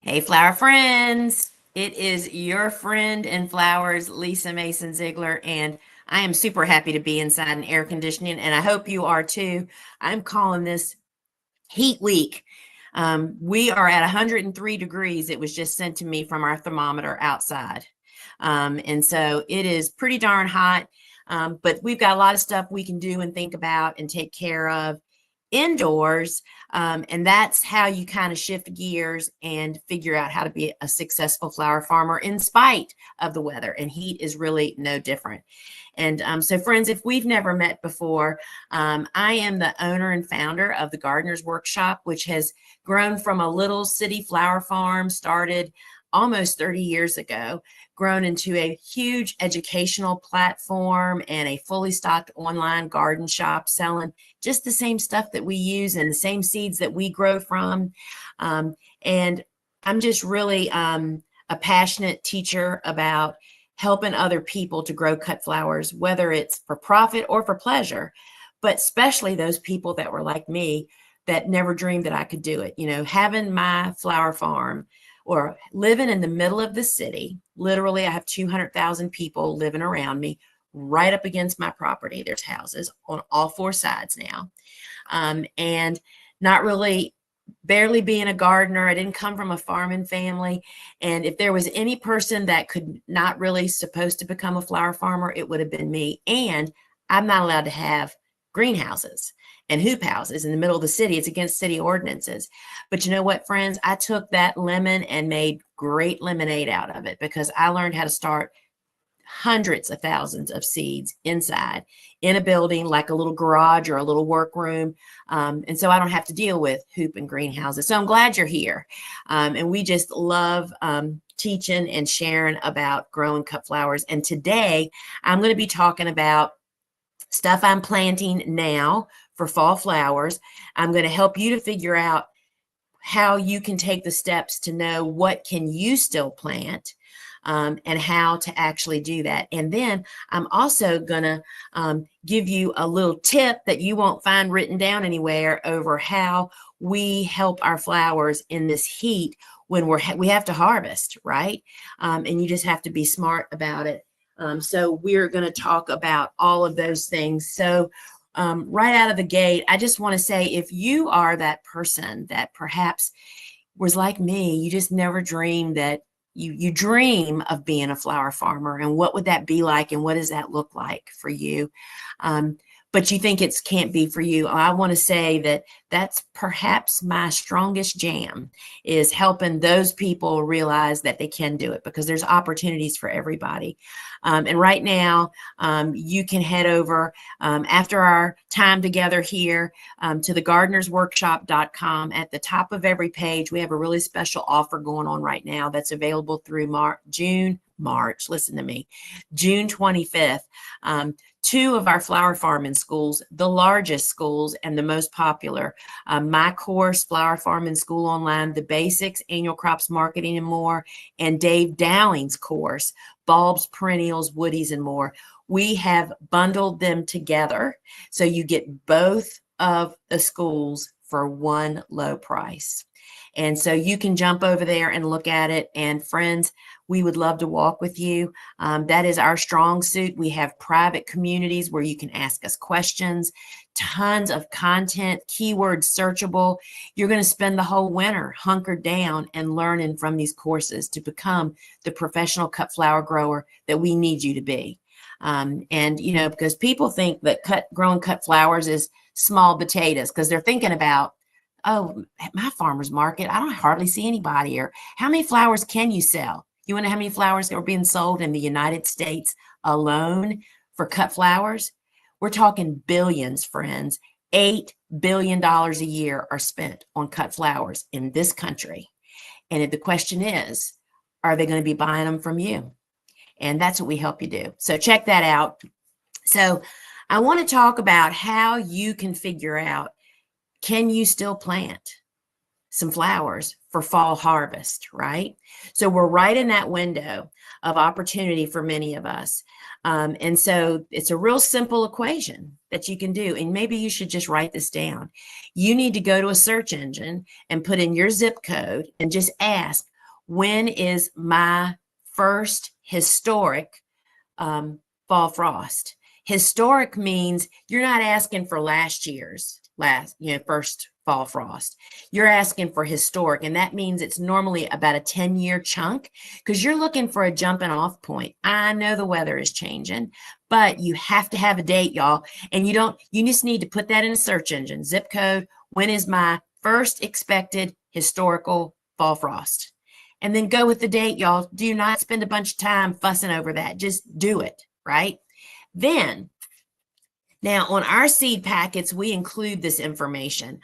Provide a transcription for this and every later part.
Hey, flower friends. It is your friend in flowers, Lisa Mason Ziegler, and I am super happy to be inside an air conditioning, and I hope you are too. I'm calling this heat week. We are at 103 degrees. It was just sent to me from our thermometer outside. And so it is pretty darn hot, but we've got a lot of stuff we can do and think about and take care of indoors. And that's how you kind of shift gears and figure out how to be a successful flower farmer in spite of the weather. And heat is really no different. And so, friends, if we've never met before, I am the owner and founder of the Gardener's Workshop, which has grown from a little city flower farm, started almost 30 years ago, grown into a huge educational platform and a fully stocked online garden shop selling just the same stuff that we use and the same seeds that we grow from. And I'm just really a passionate teacher about helping other people to grow cut flowers, whether it's for profit or for pleasure, but especially those people that were like me that never dreamed that I could do it. You know, having my flower farm or living in the middle of the city, literally, I have 200,000 people living around me right up against my property. There's houses on all four sides now. And not really barely being a gardener. I didn't come from a farming family. And if there was any person that could not really supposed to become a flower farmer, it would have been me. And I'm not allowed to have greenhouses and hoop houses in the middle of the city. It's against city ordinances. But you know what, friends? I took that lemon and made great lemonade out of it because I learned how to start hundreds of thousands of seeds inside in a building like a little garage or a little workroom. And so I don't have to deal with hoop and greenhouses. So I'm glad you're here. And we just love teaching and sharing about growing cut flowers. And today I'm going to be talking about stuff I'm planting now for fall flowers. I'm going to help you to figure out how you can take the steps to know what can you still plant and how to actually do that. And then I'm also going to give you a little tip that you won't find written down anywhere over how we help our flowers in this heat when we have to harvest, right? And you just have to be smart about it. So we're going to talk about all of those things. So right out of the gate, I just want to say, if you are that person that perhaps was like me, you just never dreamed that you dream of being a flower farmer, and what would that be like, and what does that look like for you? But you think it can't be for you. I want to say that that's perhaps my strongest jam, is helping those people realize that they can do it, because there's opportunities for everybody. And right now, you can head over after our time together here to the gardenersworkshop.com. At the top of every page, we have a really special offer going on right now that's available through listen to me, June 25th. Two of our flower farming schools, the largest schools and the most popular, my course, Flower Farming School Online, the Basics, Annual Crops Marketing and More, and Dave Dowling's course, Bulbs, Perennials, Woodies, and More. We have bundled them together so you get both of the schools for one low price. And so you can jump over there and look at it. And friends, we would love to walk with you. That is our strong suit. We have private communities where you can ask us questions, tons of content, keywords searchable. You're going to spend the whole winter hunkered down and learning from these courses to become the professional cut flower grower that we need you to be. And, you know, because people think that growing cut flowers is small potatoes, because they're thinking about, oh, at my farmer's market, I don't hardly see anybody. Or how many flowers can you sell? You want to know how many flowers are being sold in the United States alone for cut flowers? We're talking billions, friends. $8 billion a year are spent on cut flowers in this country. And the question is, are they going to be buying them from you? And that's what we help you do. So check that out. So I want to talk about how you can figure out, can you still plant? some flowers for fall harvest, right? So we're right in that window of opportunity for many of us. And so it's a real simple equation that you can do. And maybe you should just write this down. You need to go to a search engine and put in your zip code and just ask, when is my first historic fall frost? Historic means you're not asking for last year's first fall frost. You're asking for historic, and that means it's normally about a 10-year chunk because you're looking for a jumping off point. I know the weather is changing, but you have to have a date, y'all. And you just need to put that in a search engine. Zip code, when is my first expected historical fall frost? And then go with the date, y'all. Do not spend a bunch of time fussing over that. Just do it, right? Then, now on our seed packets, we include this information.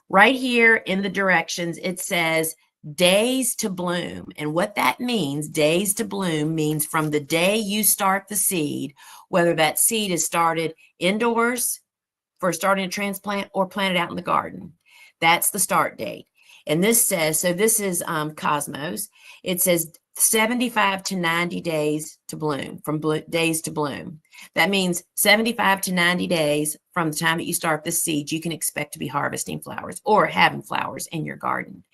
Right here in the directions, it says days to bloom. And what that means, days to bloom, means from the day you start the seed, whether that seed is started indoors for starting a transplant or planted out in the garden. That's the start date. And this says, so this is Cosmos. It says 75 to 90 days to bloom, from days to bloom. That means 75 to 90 days from the time that you start the seed, you can expect to be harvesting flowers or having flowers in your garden.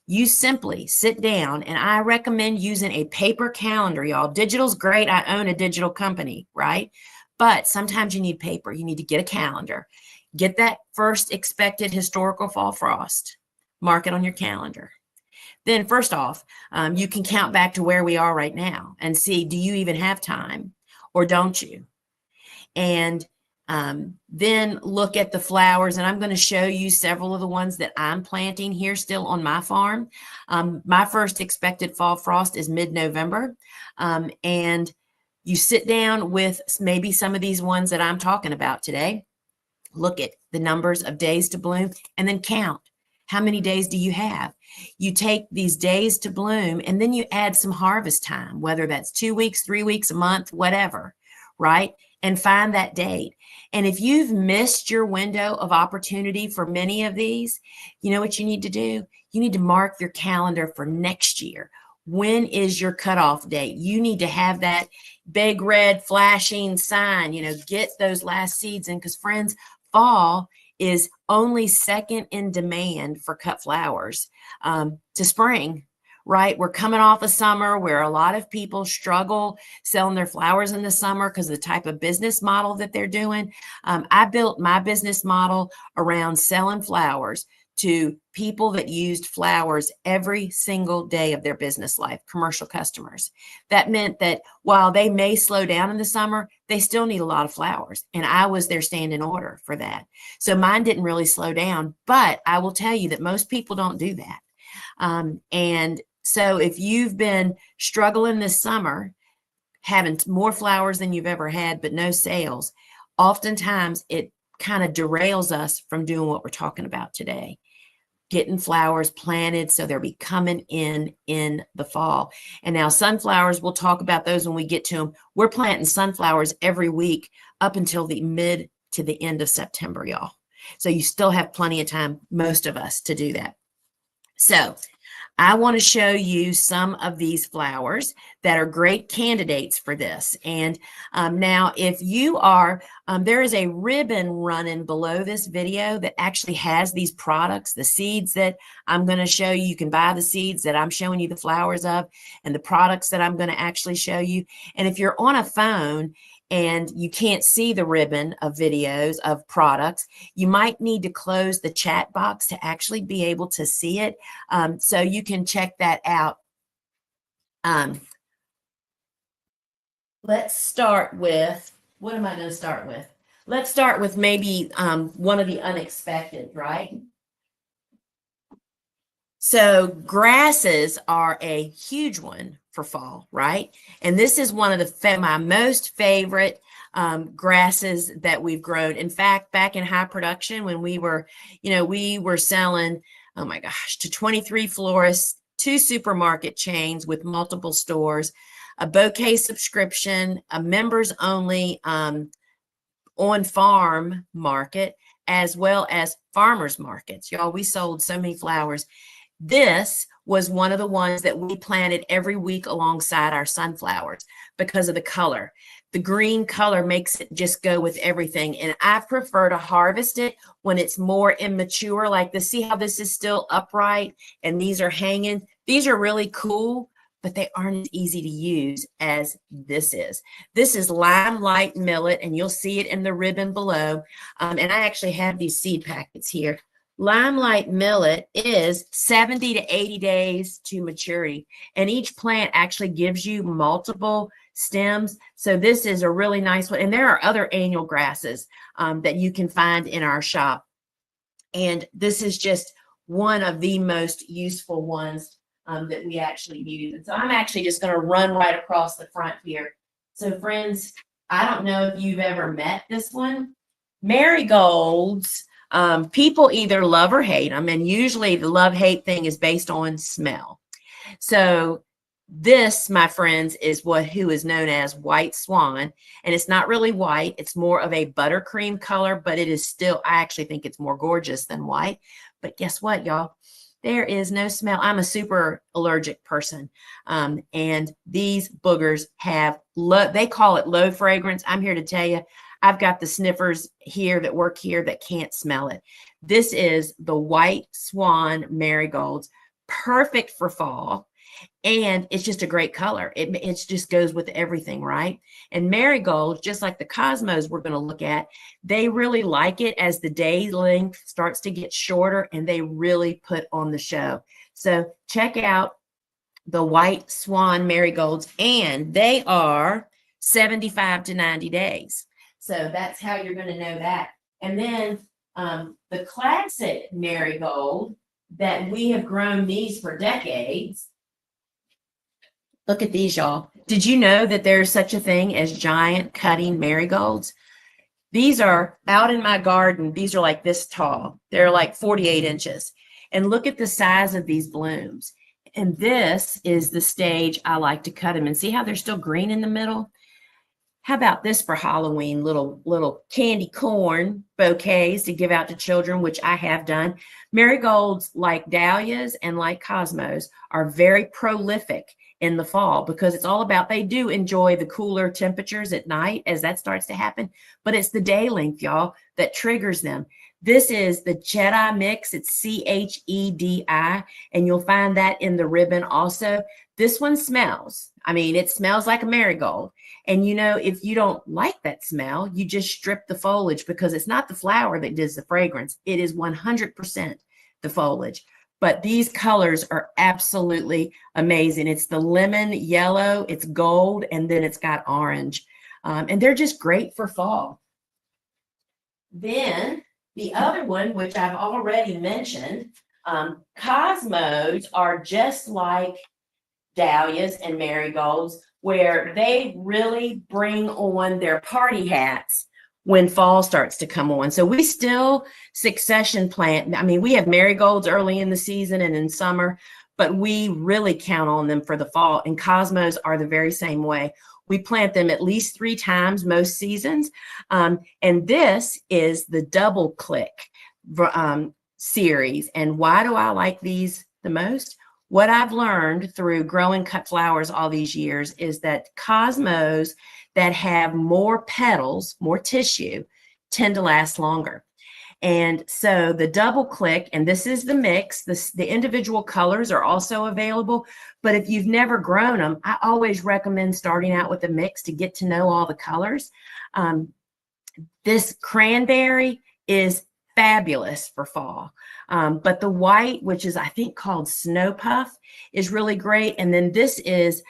You simply sit down, and I recommend using a paper calendar, y'all. Digital's great. I own a digital company, right? But sometimes you need paper. You need to get a calendar. Get that first expected historical fall frost. Mark it on your calendar. Then first off, you can count back to where we are right now and see, do you even have time or don't you? And then look at the flowers. And I'm going to show you several of the ones that I'm planting here still on my farm. My first expected fall frost is mid-November. And you sit down with maybe some of these ones that I'm talking about today. Look at the numbers of days to bloom and then count. How many days do you have? You take these days to bloom and then you add some harvest time, whether that's 2 weeks, 3 weeks, a month, whatever, right? And find that date. And if you've missed your window of opportunity for many of these, you know what you need to do? You need to mark your calendar for next year. When is your cutoff date? You need to have that big red flashing sign, get those last seeds in, because friends, fall is only second in demand for cut flowers to spring, right? We're coming off of summer where a lot of people struggle selling their flowers in the summer because of the type of business model that they're doing. I built my business model around selling flowers to people that used flowers every single day of their business life, commercial customers. That meant that while they may slow down in the summer, they still need a lot of flowers. And I was their standing order for that. So mine didn't really slow down, but I will tell you that most people don't do that. And so if you've been struggling this summer, having more flowers than you've ever had, but no sales, oftentimes it kind of derails us from doing what we're talking about today. Getting flowers planted so they'll be coming in the fall. And now sunflowers, we'll talk about those when we get to them. We're planting sunflowers every week up until the mid to the end of September, y'all. So you still have plenty of time, most of us, to do that. So I want to show you some of these flowers that are great candidates for this. And now if you are, there is a ribbon running below this video that actually has these products, the seeds that I'm going to show you. You can buy the seeds that I'm showing you the flowers of and the products that I'm going to actually show you. And if you're on a phone and you can't see the ribbon of videos of products, you might need to close the chat box to actually be able to see it. So you can check that out. Let's start with, what am I going to start with? Let's start with maybe one of the unexpected, right? So grasses are a huge one for fall, right? And this is one of my most favorite grasses that we've grown. In fact, back in high production, when we were selling, oh my gosh, to 23 florists, 2 supermarket chains with multiple stores, a bouquet subscription, a members only on farm market, as well as farmers markets. Y'all, we sold so many flowers. This was one of the ones that we planted every week alongside our sunflowers because of the color. The green color makes it just go with everything. And I prefer to harvest it when it's more immature like this. See how this is still upright and these are hanging? These are really cool, but they aren't as easy to use as this is. This is limelight millet, and you'll see it in the ribbon below. And I actually have these seed packets here. Limelight millet is 70 to 80 days to maturity, and each plant actually gives you multiple stems. So this is a really nice one. And there are other annual grasses that you can find in our shop. And this is just one of the most useful ones that we actually use. And so I'm actually just going to run right across the front here. So friends, I don't know if you've ever met this one. Marigolds. People either love or hate them, and usually the love-hate thing is based on smell. So this, my friends, is who is known as white swan, and it's not really white. It's more of a buttercream color, but it is still, I actually think it's more gorgeous than white. But guess what, y'all? There is no smell. I'm a super allergic person, and these boogers have they call it low fragrance. I'm here to tell you, I've got the sniffers here that work here that can't smell it. This is the white swan marigolds, perfect for fall. And it's just a great color. It just goes with everything, right? And marigolds, just like the cosmos we're going to look at, they really like it as the day length starts to get shorter, and they really put on the show. So check out the white swan marigolds, and they are 75 to 90 days. So that's how you're going to know that. And then the classic marigold that we have grown these for decades. Look at these, y'all. Did you know that there's such a thing as giant cutting marigolds? These are out in my garden. These are like this tall. They're like 48 inches. And look at the size of these blooms. And this is the stage I like to cut them. And see how they're still green in the middle? How about this for Halloween? Little candy corn bouquets to give out to children, which I have done. Marigolds, like dahlias and like cosmos, are very prolific in the fall because it's all about, they do enjoy the cooler temperatures at night as that starts to happen, but it's the day length, y'all, that triggers them. This is the Chedi mix. It's Chedi, and you'll find that in the ribbon also. This one smells. I mean, it smells like a marigold. And you know, if you don't like that smell, you just strip the foliage because it's not the flower that does the fragrance. It is 100% the foliage. But these colors are absolutely amazing. It's the lemon yellow, it's gold, and then it's got orange. And they're just great for fall. Then the other one, which I've already mentioned, cosmos are just like dahlias and marigolds, where they really bring on their party hats when fall starts to come on. So we still succession plant. I mean, we have marigolds early in the season and in summer, but we really count on them for the fall. And cosmos are the very same way. We plant them at least 3 times most seasons. And this is the double click series. And why do I like these the most? What I've learned through growing cut flowers all these years is that cosmos that have more petals, more tissue, tend to last longer. And so the double click, and this is the mix, the individual colors are also available. But if you've never grown them, I always recommend starting out with a mix to get to know all the colors. This cranberry is fabulous for fall. But the white, which is I think called Snow Puff, is really great. And then this is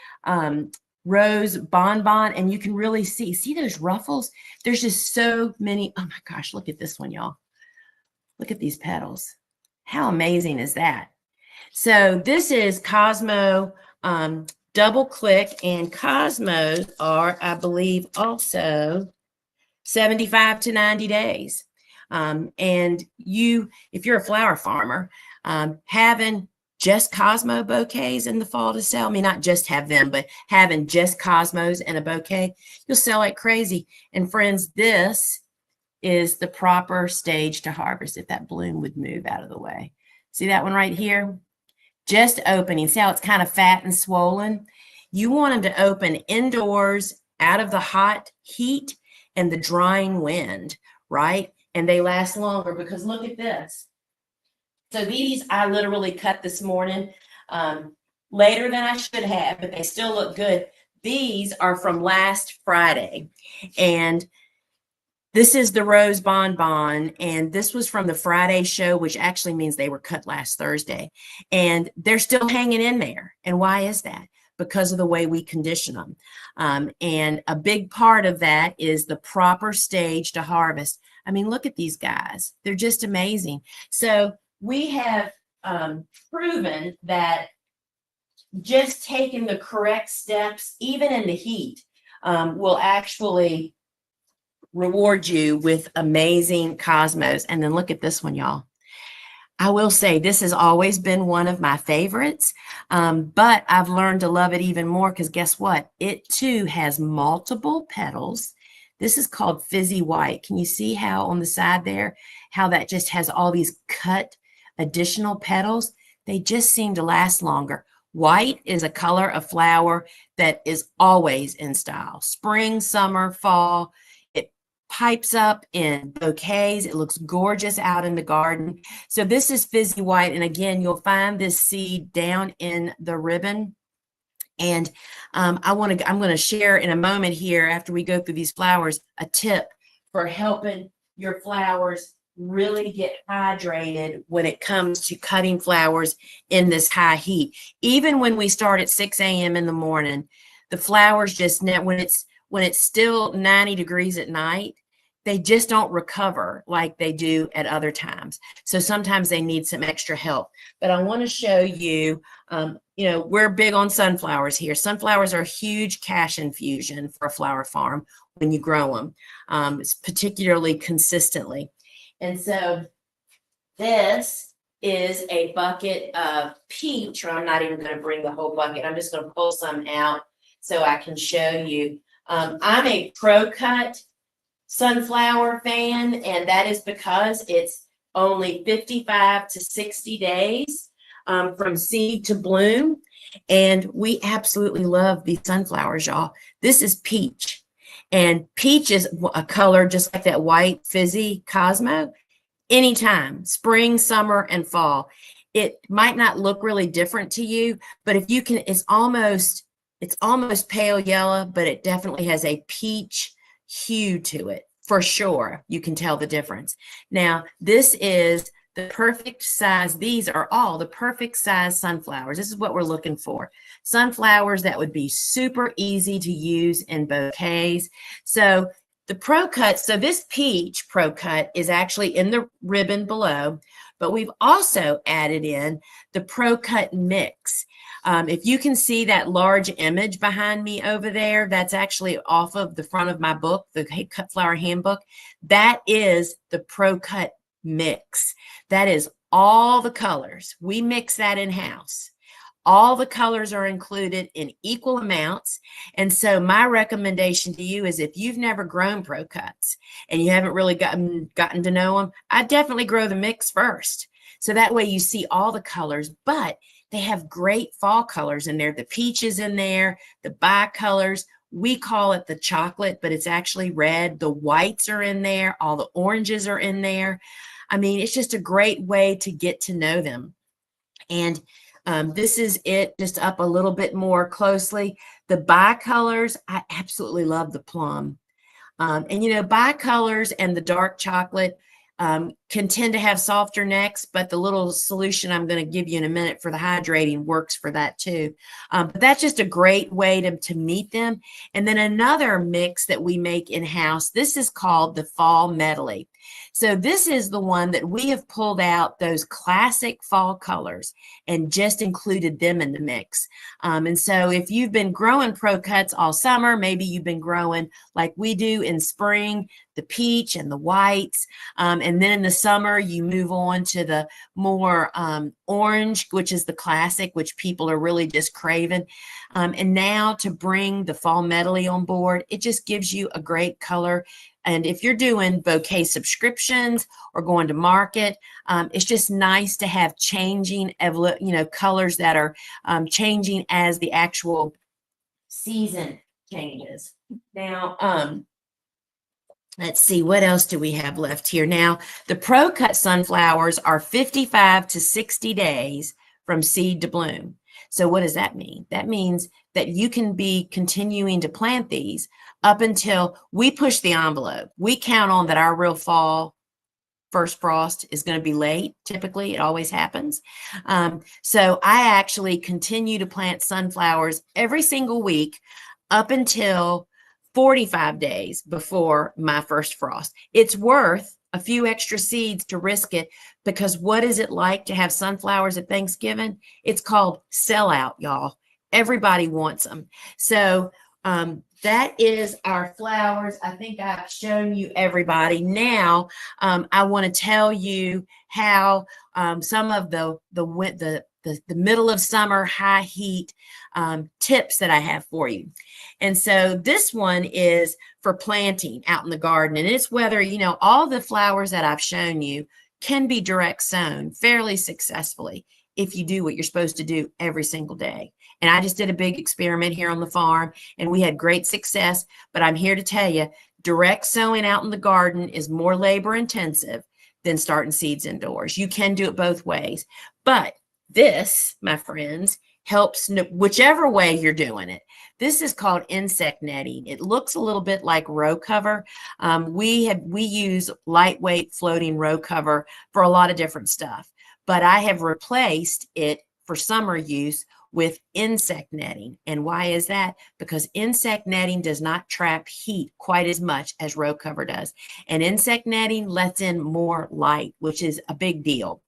Rose Bonbon, and you can really see those ruffles. There's just so many. Oh my gosh, look at this one, y'all. Look at these petals. How amazing is that? So this is Cosmo double click, and cosmos are, I believe, also 75 to 90 days. And if you're a flower farmer, having just Cosmo bouquets in the fall to sell, I mean, not just have them, but having just cosmos in a bouquet, you'll sell like crazy. And friends, this is the proper stage to harvest. If that bloom would move out of the way. See that one right here? Just opening. See how it's kind of fat and swollen? You want them to open indoors out of the hot heat and the drying wind, right? And they last longer because look at this. So these I literally cut this morning later than I should have, but they still look good. These are from last Friday. And this is the Rose Bonbon, and this was from the Friday show, which actually means they were cut last Thursday. And they're still hanging in there. And why is that? Because of the way we condition them. And a big part of that is the proper stage to harvest. I mean, look at these guys. They're just amazing. So we have proven that just taking the correct steps, even in the heat, will actually reward you with amazing cosmos. And then look at this one, y'all. I will say this has always been one of my favorites, but I've learned to love it even more because guess what? It too has multiple petals. This is called Fizzy White. Can you see how on the side there, how that just has all these cut additional petals? They just seem to last longer. White is a color of flower that is always in style. Spring, summer, fall. It pipes up in bouquets. It looks gorgeous out in the garden. So this is Fizzy White. And again, you'll find this seed down in the ribbon. And I'm going to share in a moment here, after we go through these flowers, a tip for helping your flowers really get hydrated when it comes to cutting flowers in this high heat. Even when we start at 6 a.m. in the morning, the flowers just, when it's still 90 degrees at night, they just don't recover like they do at other times. So sometimes they need some extra help. But I want to show you, we're big on sunflowers here. Sunflowers are a huge cash infusion for a flower farm when you grow them, particularly consistently. And so this is a bucket of peach, or I'm not even going to bring the whole bucket. I'm just going to pull some out so I can show you. I'm a Pro-Cut sunflower fan, and that is because it's only 55 to 60 days from seed to bloom. And we absolutely love these sunflowers, y'all. This is peach. And peach is a color just like that white fizzy Cosmo. Anytime, spring, summer, and fall. It might not look really different to you, but if you can, it's almost pale yellow, but it definitely has a peach hue to it. For sure, you can tell the difference. Now, this is the perfect size. These are all the perfect size sunflowers. This is what we're looking for. Sunflowers that would be super easy to use in bouquets. So the Pro-Cut, so this peach Pro-Cut is actually in the ribbon below, but we've also added in the Pro-Cut mix. If you can see that large image behind me over there, that's actually off of the front of my book, the Cut Flower Handbook. That is the Pro-Cut mix. That is all the colors. We mix that in-house. All the colors are included in equal amounts. And so my recommendation to you is if you've never grown Pro-Cuts and you haven't really gotten to know them, I definitely grow the mix first. So that way you see all the colors, but they have great fall colors in there. The peach is in there, the bicolors. We call it the chocolate, but it's actually red. The whites are in there. All the oranges are in there. I mean, it's just a great way to get to know them. And this is it, just up a little bit more closely. The bicolors, I absolutely love the plum. And bicolors and the dark chocolate can tend to have softer necks, but the little solution I'm going to give you in a minute for the hydrating works for that too. But that's just a great way to meet them. And then another mix that we make in-house, this is called the Fall Medley. So this is the one that we have pulled out those classic fall colors and just included them in the mix. And so if you've been growing Pro Cuts all summer, maybe you've been growing like we do in spring, the peach and the whites. And then in the summer, you move on to the more orange, which is the classic, which people are really just craving. And now to bring the fall medley on board, it just gives you a great color. And if you're doing bouquet subscriptions or going to market, it's just nice to have changing, colors that are changing as the actual season changes. Now, let's see, what else do we have left here? Now, the Pro Cut sunflowers are 55 to 60 days from seed to bloom. So what does that mean? That means that you can be continuing to plant these up until we push the envelope. We count on that our real fall first frost is going to be late. Typically, it always happens. So I actually continue to plant sunflowers every single week up until 45 days before my first frost. It's worth a few extra seeds to risk it, because what is it like to have sunflowers at Thanksgiving? It's called sellout, y'all. Everybody wants them. So that is our flowers. I think I've shown you everybody. Now I want to tell you how some of the middle of summer high heat tips that I have for you. And so this one is for planting out in the garden. And it's whether, all the flowers that I've shown you can be direct sown fairly successfully if you do what you're supposed to do every single day. And I just did a big experiment here on the farm and we had great success. But I'm here to tell you, direct sowing out in the garden is more labor intensive than starting seeds indoors. You can do it both ways. But this, my friends, helps whichever way you're doing it. This is called insect netting. It looks a little bit like row cover. We use lightweight floating row cover for a lot of different stuff, but I have replaced it for summer use with insect netting. And why is that? Because insect netting does not trap heat quite as much as row cover does. And insect netting lets in more light, which is a big deal.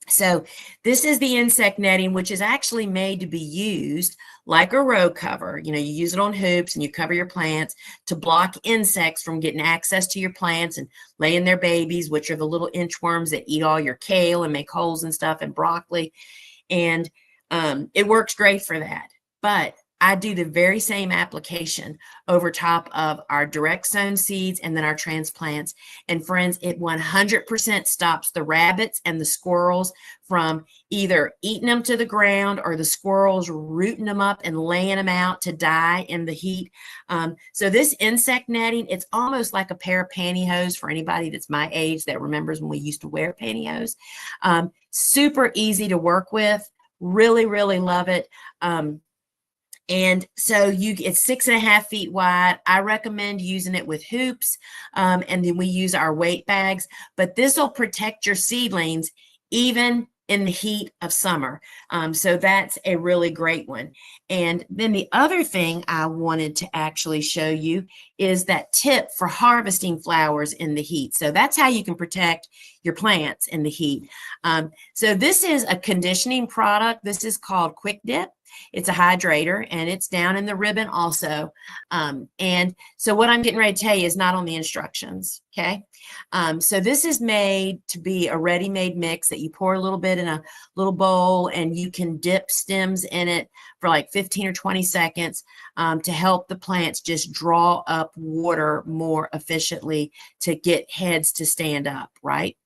So this is the insect netting, which is actually made to be used like a row cover. You use it on hoops and you cover your plants to block insects from getting access to your plants and laying their babies, which are the little inchworms that eat all your kale and make holes and stuff and broccoli. And it works great for that. But I do the very same application over top of our direct sown seeds and then our transplants. And friends, it 100% stops the rabbits and the squirrels from either eating them to the ground or the squirrels rooting them up and laying them out to die in the heat. So this insect netting, it's almost like a pair of pantyhose for anybody that's my age that remembers when we used to wear pantyhose. Super easy to work with. Really, really love it. And so it's 6.5 feet wide. I recommend using it with hoops. And then we use our weight bags, but this will protect your seedlings even in the heat of summer. So that's a really great one. And then the other thing I wanted to actually show you is that tip for harvesting flowers in the heat. So that's how you can protect your plants in the heat. So this is a conditioning product. This is called Quick Dip. It's a hydrator and it's down in the ribbon also. And so what I'm getting ready to tell you is not on the instructions. Okay. So this is made to be a ready-made mix that you pour a little bit in a little bowl and you can dip stems in it for like 15 or 20 seconds to help the plants just draw up water more efficiently to get heads to stand up, right?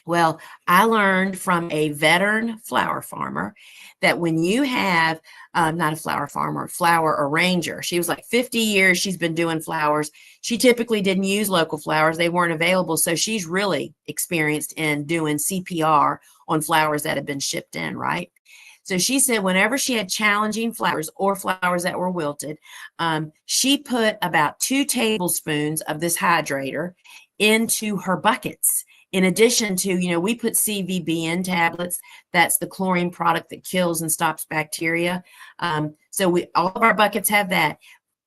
Well, I learned from a veteran flower farmer that when you have, not a flower farmer, flower arranger, she was like 50 years she's been doing flowers. She typically didn't use local flowers. They weren't available. So she's really experienced in doing CPR on flowers that have been shipped in, right? So she said whenever she had challenging flowers or flowers that were wilted, she put about 2 tablespoons of this hydrator into her buckets. In addition to, we put CVBN tablets. That's the chlorine product that kills and stops bacteria. So all of our buckets have that.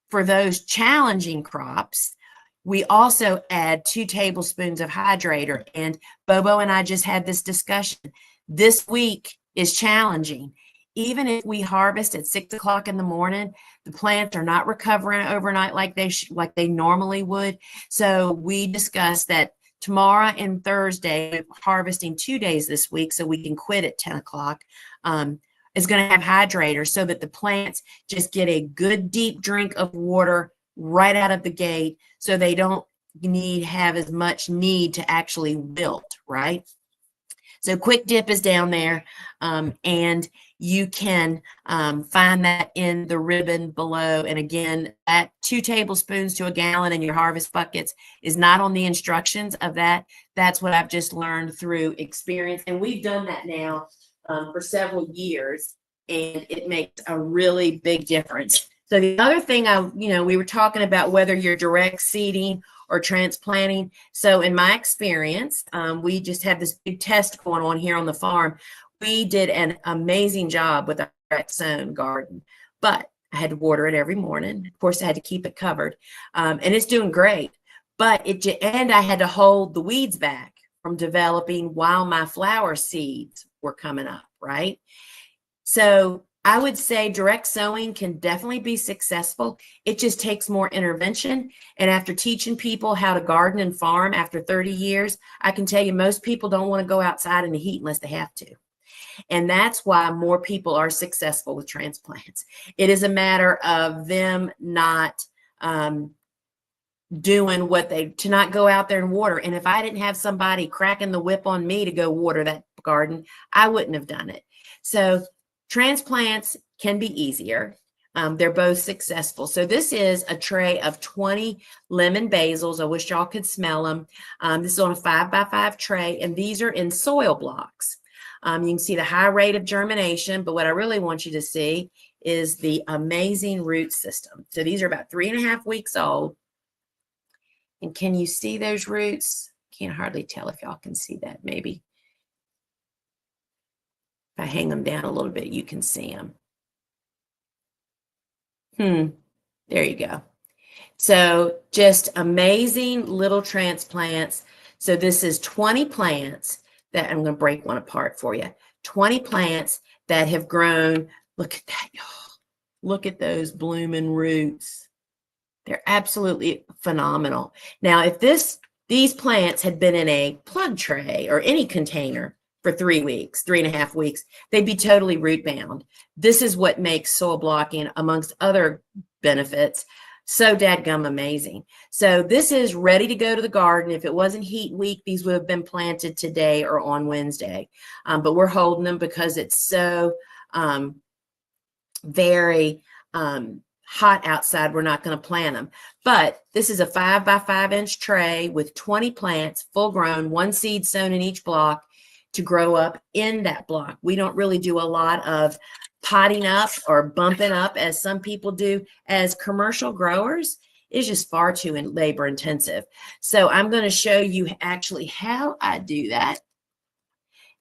For those challenging crops, We also add 2 tablespoons of hydrator. And Bobo and I just had this discussion. This week is challenging. Even if we harvest at 6 o'clock in the morning, the plants are not recovering overnight like they normally would. So we discussed that tomorrow and Thursday, we're harvesting 2 days this week, so we can quit at 10 o'clock. Is going to have hydrators so that the plants just get a good deep drink of water right out of the gate, so they don't have as much need to actually wilt, right? So Quick Dip is down there, and you can find that in the ribbon below. And again, that 2 tablespoons to a gallon in your harvest buckets is not on the instructions of that. That's what I've just learned through experience. And we've done that now for several years, and it makes a really big difference. So the other thing we were talking about whether you're direct seeding or transplanting. So in my experience, we just have this big test going on here on the farm. We did an amazing job with our direct sown garden, but I had to water it every morning. Of course, I had to keep it covered, and it's doing great. But and I had to hold the weeds back from developing while my flower seeds were coming up, right? So I would say direct sowing can definitely be successful. It just takes more intervention. And after teaching people how to garden and farm after 30 years, I can tell you most people don't want to go outside in the heat unless they have to. And that's why more people are successful with transplants. It is a matter of them not doing to not go out there and water. And if I didn't have somebody cracking the whip on me to go water that garden, I wouldn't have done it. So transplants can be easier. They're both successful. So this is a tray of 20 lemon basils. I wish y'all could smell them. This is on a 5x5 tray, and these are in soil blocks. You can see the high rate of germination, but what I really want you to see is the amazing root system. So these are about 3.5 weeks old. And can you see those roots? Can't hardly tell if y'all can see that, maybe. If I hang them down a little bit, you can see them. There you go. So just amazing little transplants. So this is 20 plants that I'm going to break one apart for you. 20 plants that have grown. Look at that, y'all. Look at those blooming roots. They're absolutely phenomenal. Now, if these plants had been in a plug tray or any container for 3 weeks, 3.5 weeks, they'd be totally root bound. This is what makes soil blocking, amongst other benefits, so dadgum amazing. So this is ready to go to the garden. If it wasn't heat week, these would have been planted today or on Wednesday. But we're holding them because it's so very hot outside. We're not going to plant them. But this is a 5x5 inch tray with 20 plants, full grown, 1 seed sown in each block to grow up in that block. We don't really do a lot of potting up or bumping up as some people do. As commercial growers, it's just far too labor intensive. So I'm going to show you actually how I do that.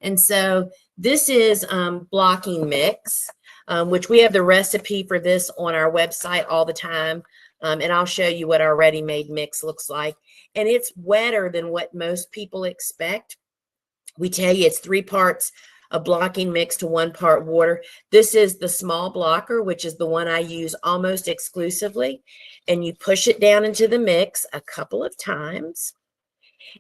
And so this is blocking mix, which we have the recipe for this on our website all the time. And I'll show you what our ready-made mix looks like. And it's wetter than what most people expect. We tell you it's 3 parts of blocking mix to 1 part water. This is the small blocker, which is the one I use almost exclusively. And you push it down into the mix a couple of times.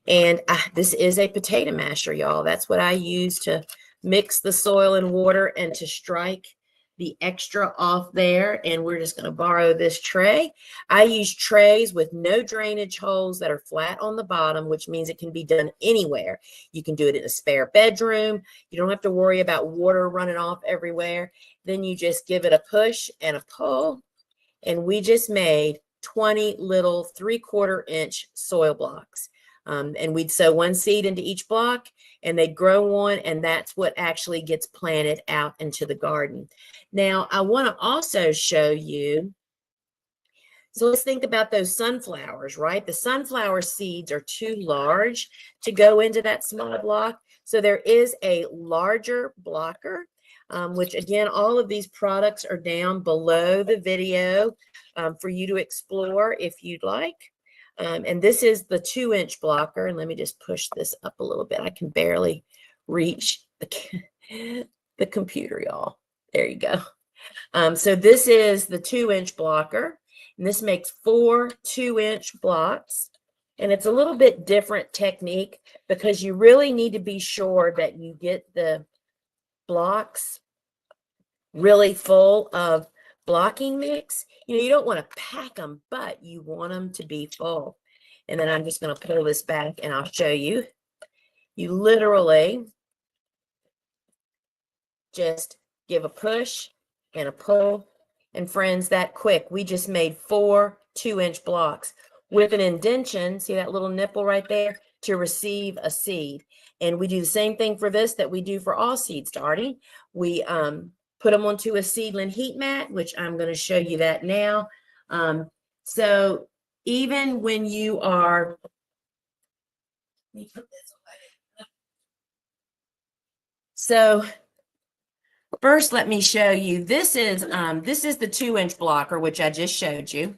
And this is a potato masher, y'all. That's what I use to mix the soil and water and to strike the extra off there. And we're just going to borrow this tray. I use trays with no drainage holes that are flat on the bottom, which means it can be done anywhere. You can do it in a spare bedroom. You don't have to worry about water running off everywhere. Then you just give it a push and a pull. And we just made 20 little 3/4 inch soil blocks. And we'd sow 1 seed into each block, and they'd grow one, and that's what actually gets planted out into the garden. Now, I want to also show you, so let's think about those sunflowers, right? The sunflower seeds are too large to go into that small block. So there is a larger blocker, which again, all of these products are down below the video for you to explore if you'd like. And this is the 2-inch blocker. And let me just push this up a little bit. I can barely reach the computer, y'all. There you go. So this is the 2-inch blocker. And this makes 4 2-inch blocks. And it's a little bit different technique because you really need to be sure that you get the blocks really full of blocking mix. You don't want to pack them, but you want them to be full. And then I'm just going to pull this back and I'll show you. You literally just give a push and a pull. And friends, that quick, we just made 4 2-inch blocks with an indentation. See that little nipple right there to receive a seed. And we do the same thing for this that we do for all seed starting. We put them onto a seedling heat mat, which I'm going to show you that now. So even when you are, let me put this away. So first, let me show you. This is the 2-inch blocker, which I just showed you,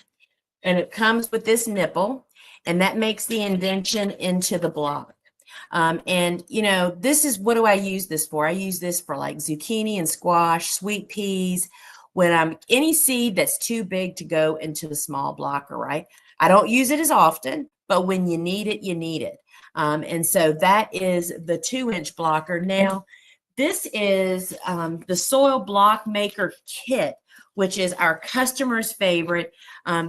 and it comes with this nipple, and that makes the indentation into the block. And this is, what do I use this for? I use this for like zucchini and squash, sweet peas, when any seed that's too big to go into the small blocker, right? I don't use it as often, but when you need it, you need it. And so that is the 2-inch blocker. Now, this is the Soil Block Maker Kit, which is our customer's favorite.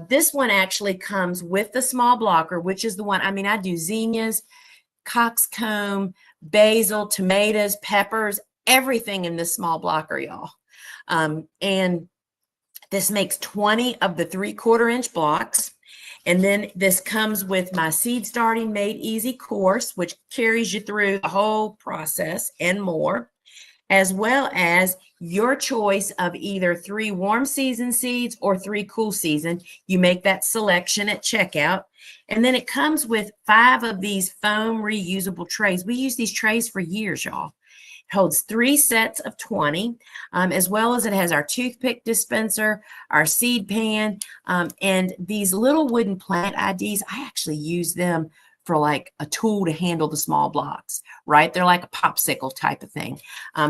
This one actually comes with the small blocker, which is the one, I do zinnias, coxcomb, basil, tomatoes, peppers, everything in this small blocker, y'all. And this makes 20 of the 3/4-inch blocks. And then this comes with my Seed Starting Made Easy course, which carries you through the whole process and more, as well as your choice of either 3 warm season seeds or 3 cool season. You make that selection at checkout. And then it comes with 5 of these foam reusable trays. We use these trays for years, y'all. It holds 3 sets of 20, as well as it has our toothpick dispenser, our seed pan, and these little wooden plant IDs. I actually use them for like a tool to handle the small blocks, right? They're like a popsicle type of thing.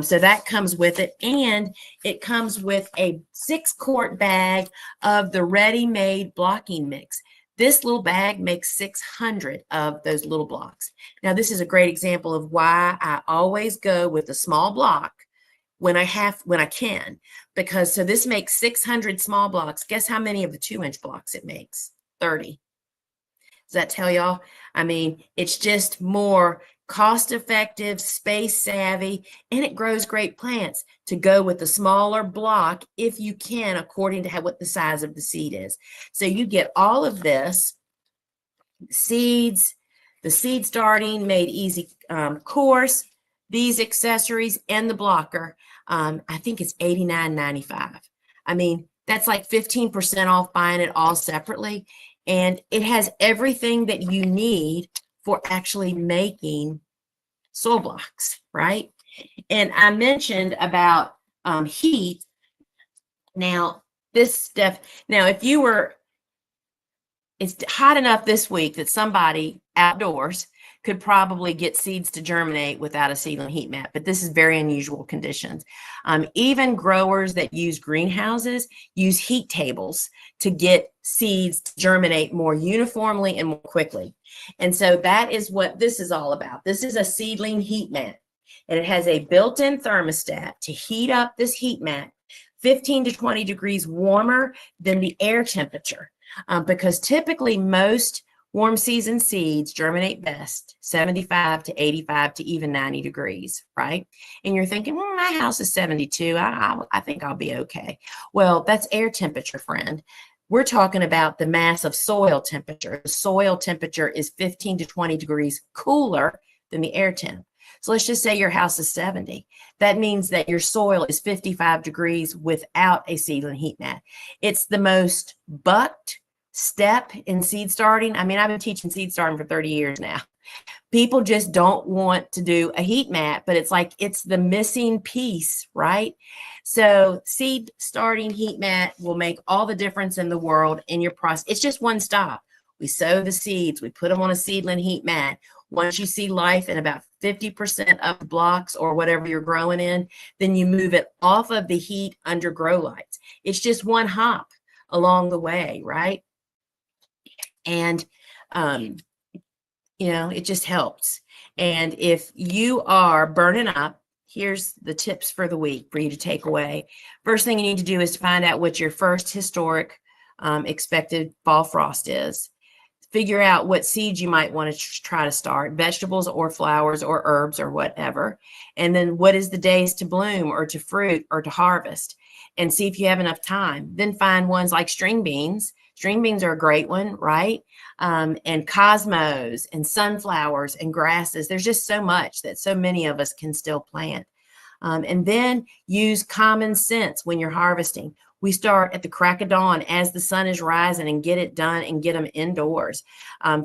So that comes with it. And it comes with a 6-quart bag of the ready-made blocking mix. This little bag makes 600 of those little blocks. Now, this is a great example of why I always go with a small block when I can, because so this makes 600 small blocks. Guess how many of the 2-inch blocks it makes? 30. Does that tell y'all? It's just more cost-effective, space-savvy, and it grows great plants to go with the smaller block if you can, according to what the size of the seed is. So you get all of this, seeds, the Seed Starting Made Easy course, these accessories, and the blocker. I think it's $89.95. That's like 15% off buying it all separately. And it has everything that you need for actually making soil blocks, right? And I mentioned about heat. Now, this stuff, it's hot enough this week that somebody outdoors could probably get seeds to germinate without a seedling heat mat, but this is very unusual conditions. Even growers that use greenhouses use heat tables to get seeds to germinate more uniformly and more quickly. And so that is what this is all about. This is a seedling heat mat, and it has a built-in thermostat to heat up this heat mat 15 to 20 degrees warmer than the air temperature, because typically most warm season seeds germinate best 75 to 85 to even 90 degrees, right? And you're thinking, well, my house is 72. I think I'll be okay. Well, that's air temperature, friend. We're talking about the mass of soil temperature. The soil temperature is 15 to 20 degrees cooler than the air temp. So let's just say your house is 70. That means that your soil is 55 degrees without a seedling heat mat. It's the most bucked step in seed starting. I've been teaching seed starting for 30 years now. People just don't want to do a heat mat, but it's like it's the missing piece, right? So seed starting heat mat will make all the difference in the world in your process. It's just one stop. We sow the seeds. We put them on a seedling heat mat. Once you see life in about 50% of the blocks or whatever you're growing in, then you move it off of the heat under grow lights. It's just one hop along the way, right? And, it just helps. And if you are burning up, here's the tips for the week for you to take away. First thing you need to do is find out what your first historic expected fall frost is. Figure out what seeds you might want to try to start, vegetables or flowers or herbs or whatever. And then what is the days to bloom or to fruit or to harvest, and see if you have enough time. Then find ones like string beans. String beans are a great one, right? And cosmos and sunflowers and grasses. There's just so much that so many of us can still plant. And then use common sense when you're harvesting. We start at the crack of dawn as the sun is rising and get it done and get them indoors.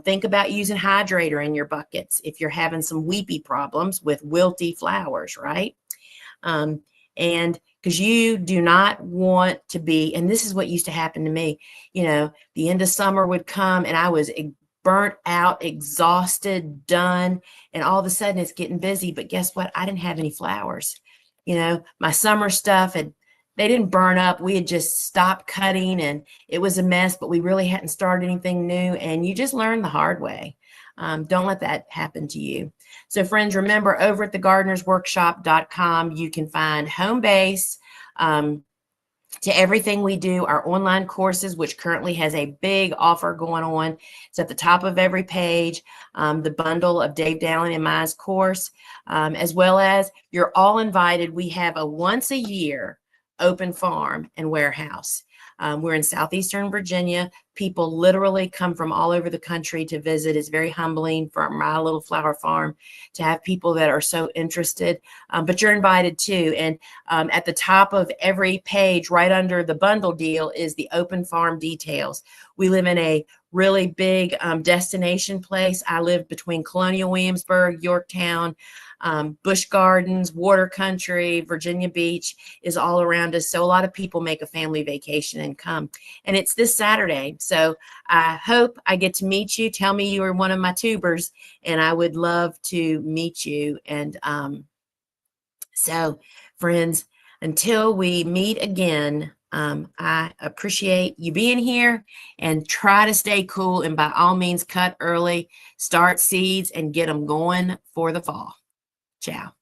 Think about using hydrator in your buckets if you're having some weepy problems with wilty flowers, right? And because you do not want to be, and this is what used to happen to me, the end of summer would come and I was burnt out, exhausted, done, and all of a sudden it's getting busy. But guess what? I didn't have any flowers. My summer stuff they didn't burn up. We had just stopped cutting and it was a mess, but we really hadn't started anything new. And you just learn the hard way. Don't let that happen to you. So friends, remember, over at thegardenersworkshop.com, you can find home base to everything we do, our online courses, which currently has a big offer going on. It's at the top of every page, the bundle of Dave Dowling and Mai's course, as well as you're all invited. We have a once a year open farm and warehouse. We're in southeastern Virginia. People literally come from all over the country to visit. It's very humbling for my little flower farm to have people that are so interested, but you're invited too. And at the top of every page, right under the bundle deal, is the open farm details. We live in a really big destination place. I live between Colonial Williamsburg, Yorktown, Busch Gardens, Water Country, Virginia Beach is all around us. So a lot of people make a family vacation and come. And it's this Saturday. So I hope I get to meet you. Tell me you are one of my tubers, and I would love to meet you. And so, friends, until we meet again, I appreciate you being here, and try to stay cool. And by all means, cut early, start seeds, and get them going for the fall. Ciao.